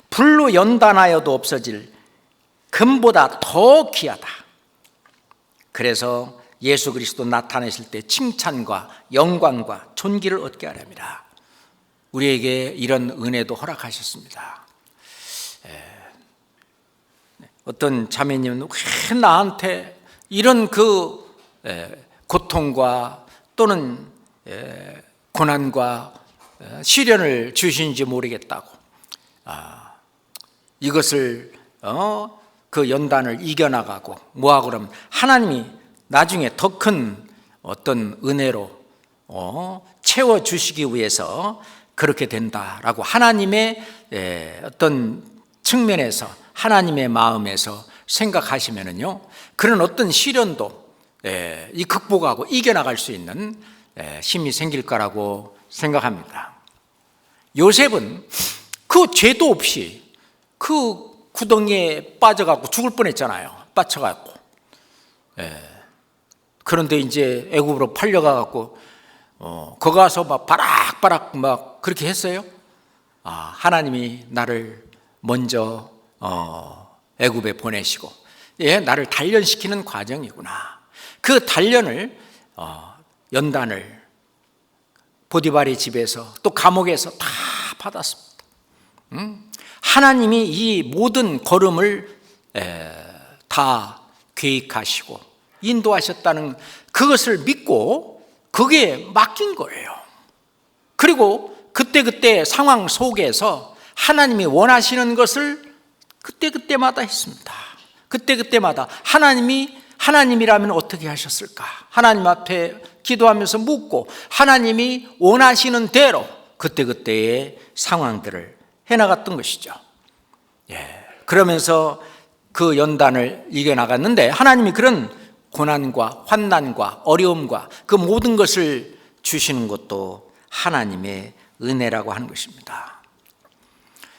불로 연단하여도 없어질 금보다 더 귀하다. 그래서 예수 그리스도 나타내실 때 칭찬과 영광과 존귀를 얻게 하려 함이라. 우리에게 이런 은혜도 허락하셨습니다. 어떤 자매님은 왜 나한테 이런 고통과 또는 고난과 시련을 주시는지 모르겠다고 이것을 그 연단을 이겨나가고 뭐하고 그러면 하나님이 나중에 더 큰 어떤 은혜로 채워주시기 위해서 그렇게 된다라고 하나님의 어떤 측면에서 하나님의 마음에서 생각하시면은요, 그런 어떤 시련도 이 극복하고 이겨나갈 수 있는 힘이 생길 거라고 생각합니다. 요셉은 그 죄도 없이 그 구덩이에 빠져갖고 죽을 뻔했잖아요. 빠져갖고. 그런데 이제 애굽으로 팔려가갖고 거기 가서 막 바락바락 막 그렇게 했어요. 하나님이 나를 먼저 애굽에 보내시고 나를 단련시키는 과정이구나. 그 단련을 연단을 보디발의 집에서 또 감옥에서 다 받았습니다. 하나님이 이 모든 걸음을 다 계획하시고 인도하셨다는 그것을 믿고 그게 맡긴 거예요. 그리고 그때그때 상황 속에서 하나님이 원하시는 것을 그때그때마다 했습니다. 그때그때마다 하나님이라면 어떻게 하셨을까? 하나님 앞에 기도하면서 묻고 하나님이 원하시는 대로 그때그때의 상황들을 해나갔던 것이죠. 그러면서 그 연단을 이겨나갔는데 하나님이 그런 고난과 환난과 어려움과 그 모든 것을 주시는 것도 하나님의 은혜라고 하는 것입니다.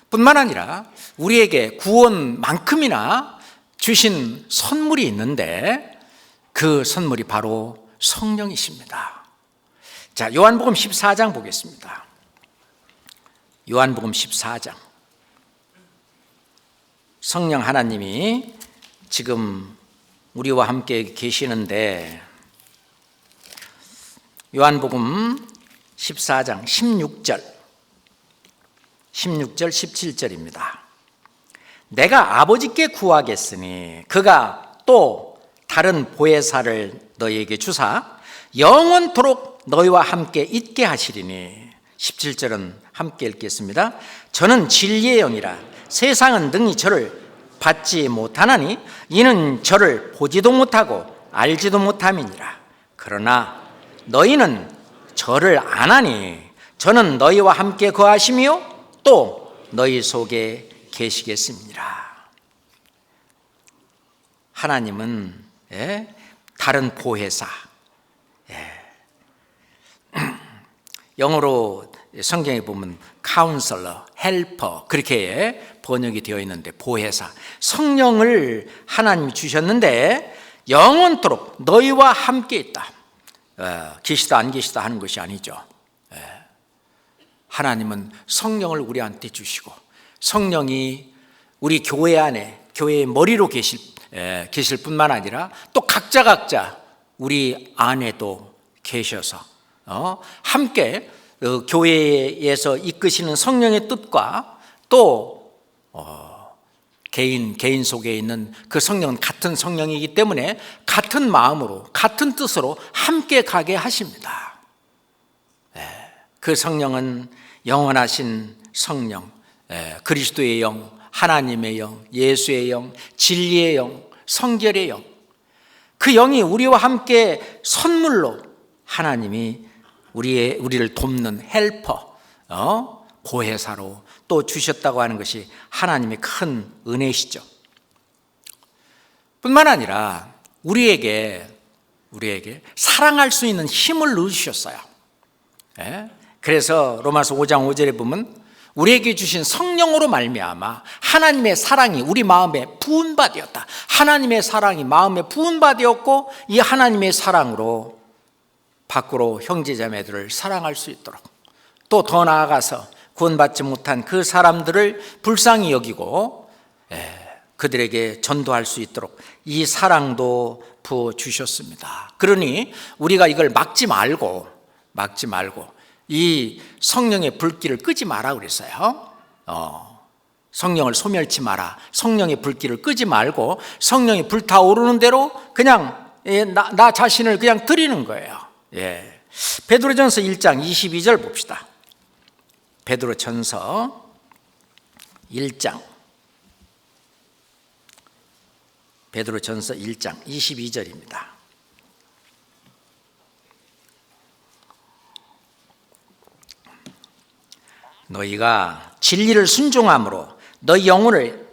뿐만 아니라 우리에게 구원만큼이나 주신 선물이 있는데 그 선물이 바로 성령이십니다. 자, 요한복음 14장 보겠습니다. 요한복음 14장. 성령 하나님이 지금 우리와 함께 계시는데 요한복음 14장 16절 17절입니다. 내가 아버지께 구하겠으니 그가 또 다른 보혜사를 너희에게 주사 영원토록 너희와 함께 있게 하시리니 17절은 함께 읽겠습니다. 저는 진리의 영이라 세상은 능히 저를 받지 못하나니 이는 저를 보지도 못하고 알지도 못함이니라. 그러나 너희는 저를 아나니 저는 너희와 함께 거하시며 또 너희 속에 계시겠습니다. 하나님은 다른 보혜사, 영어로 성경에 보면 카운슬러, 헬퍼 그렇게 번역이 되어 있는데 보혜사, 성령을 하나님이 주셨는데 영원토록 너희와 함께 있다. 계시다 안 계시다 하는 것이 아니죠. 하나님은 성령을 우리한테 주시고 성령이 우리 교회 안에 교회의 머리로 계실 뿐만 아니라 또 각자 우리 안에도 계셔서 함께 교회에서 이끄시는 성령의 뜻과 또 개인 속에 있는 그 성령은 같은 성령이기 때문에 같은 마음으로 같은 뜻으로 함께 가게 하십니다. 그 성령은 영원하신 성령, 그리스도의 영, 하나님의 영, 예수의 영, 진리의 영, 성결의 영, 그 영이 우리와 함께 선물로 하나님이 우리를 돕는 헬퍼, 보혜사로 또 주셨다고 하는 것이 하나님의 큰 은혜시죠. 뿐만 아니라 우리에게 사랑할 수 있는 힘을 넣으셨어요. 그래서 로마서 5장 5절에 보면 우리에게 주신 성령으로 말미암아 하나님의 사랑이 우리 마음에 부은 바 되었다. 하나님의 사랑이 마음에 부은 바 되었고 이 하나님의 사랑으로 밖으로 형제자매들을 사랑할 수 있도록 또 더 나아가서 구원받지 못한 그 사람들을 불쌍히 여기고 그들에게 전도할 수 있도록 이 사랑도 부어주셨습니다. 그러니 우리가 이걸 막지 말고 이 성령의 불길을 끄지 마라 그랬어요. 성령을 소멸치 마라. 성령의 불길을 끄지 말고 성령이 불타오르는 대로 그냥 나 자신을 그냥 드리는 거예요. 베드로전서 1장 22절 봅시다. 베드로전서 1장, 베드로전서 1장 22절입니다. 너희가 진리를 순종함으로 너희 영혼을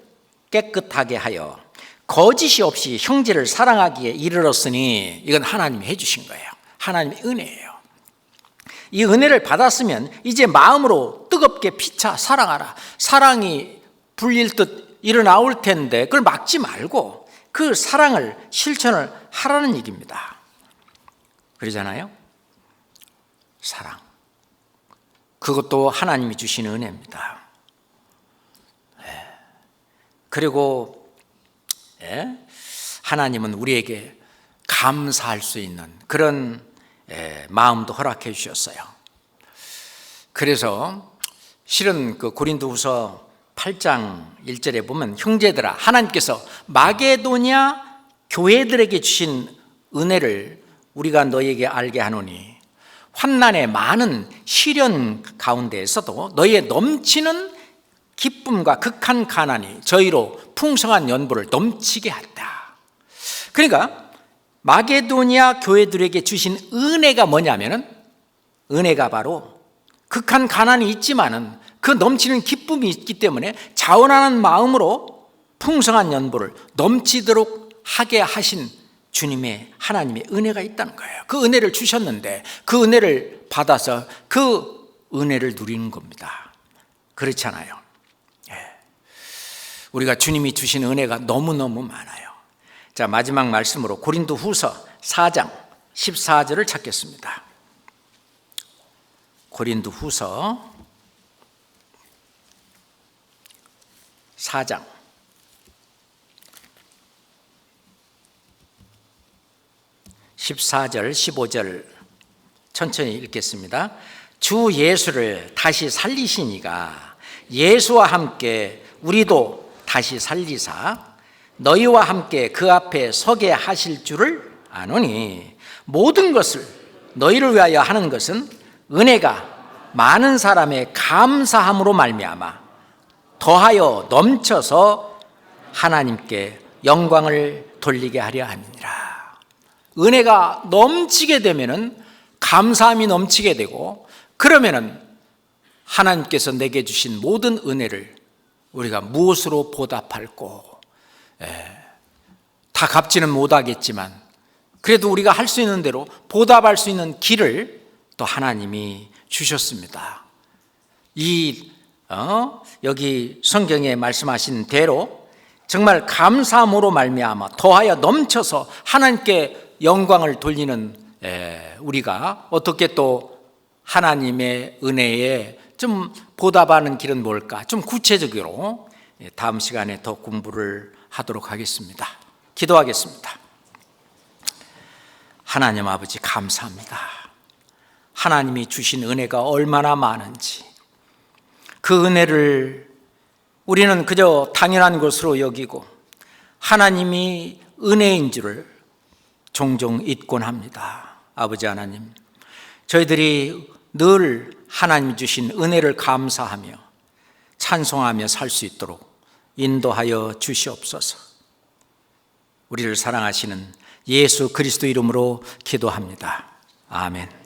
깨끗하게 하여 거짓이 없이 형제를 사랑하기에 이르렀으니, 이건 하나님이 해주신 거예요. 하나님의 은혜예요. 이 은혜를 받았으면 이제 마음으로 뜨겁게 피차 사랑하라. 사랑이 불릴 듯 일어나올 텐데 그걸 막지 말고 그 사랑을 실천을 하라는 얘기입니다. 그러잖아요. 사랑, 그것도 하나님이 주신 은혜입니다. 그리고 하나님은 우리에게 감사할 수 있는 그런 마음도 허락해 주셨어요. 그래서 실은 그 고린도후서 8장 1절에 보면, 형제들아, 하나님께서 마게도냐 교회들에게 주신 은혜를 우리가 너희에게 알게 하노니 환난의 많은 시련 가운데에서도 너희의 넘치는 기쁨과 극한 가난이 저희로 풍성한 연보를 넘치게 했다. 그러니까 마게도냐 교회들에게 주신 은혜가 뭐냐면은, 은혜가 바로 극한 가난이 있지만은 그 넘치는 기쁨이 있기 때문에 자원하는 마음으로 풍성한 연보를 넘치도록 하게 하신 주님의, 하나님의 은혜가 있다는 거예요. 그 은혜를 주셨는데 그 은혜를 받아서 그 은혜를 누리는 겁니다. 그렇잖아요. 우리가 주님이 주신 은혜가 너무너무 많아요. 자, 마지막 말씀으로 고린도후서 4장 14절을 찾겠습니다. 고린도후서 4장 14절 15절 천천히 읽겠습니다. 주 예수를 다시 살리시니가 예수와 함께 우리도 다시 살리사 너희와 함께 그 앞에 서게 하실 줄을 아노니, 모든 것을 너희를 위하여 하는 것은 은혜가 많은 사람의 감사함으로 말미암아 더하여 넘쳐서 하나님께 영광을 돌리게 하려 함이니라. 은혜가 넘치게 되면은 감사함이 넘치게 되고, 그러면은 하나님께서 내게 주신 모든 은혜를 우리가 무엇으로 보답할꼬? 다 갚지는 못하겠지만 그래도 우리가 할 수 있는 대로 보답할 수 있는 길을 또 하나님이 주셨습니다. 여기 성경에 말씀하신 대로 정말 감사함으로 말미암아 더하여 넘쳐서 하나님께 영광을 돌리는 우리가 어떻게 또 하나님의 은혜에 좀 보답하는 길은 뭘까? 좀 구체적으로 다음 시간에 더 공부를 하도록 하겠습니다. 기도하겠습니다. 하나님 아버지, 감사합니다. 하나님이 주신 은혜가 얼마나 많은지, 그 은혜를 우리는 그저 당연한 것으로 여기고 하나님이 은혜인 줄을 종종 잊곤 합니다. 아버지 하나님, 저희들이 늘 하나님 주신 은혜를 감사하며 찬송하며 살 수 있도록 인도하여 주시옵소서. 우리를 사랑하시는 예수 그리스도 이름으로 기도합니다. 아멘.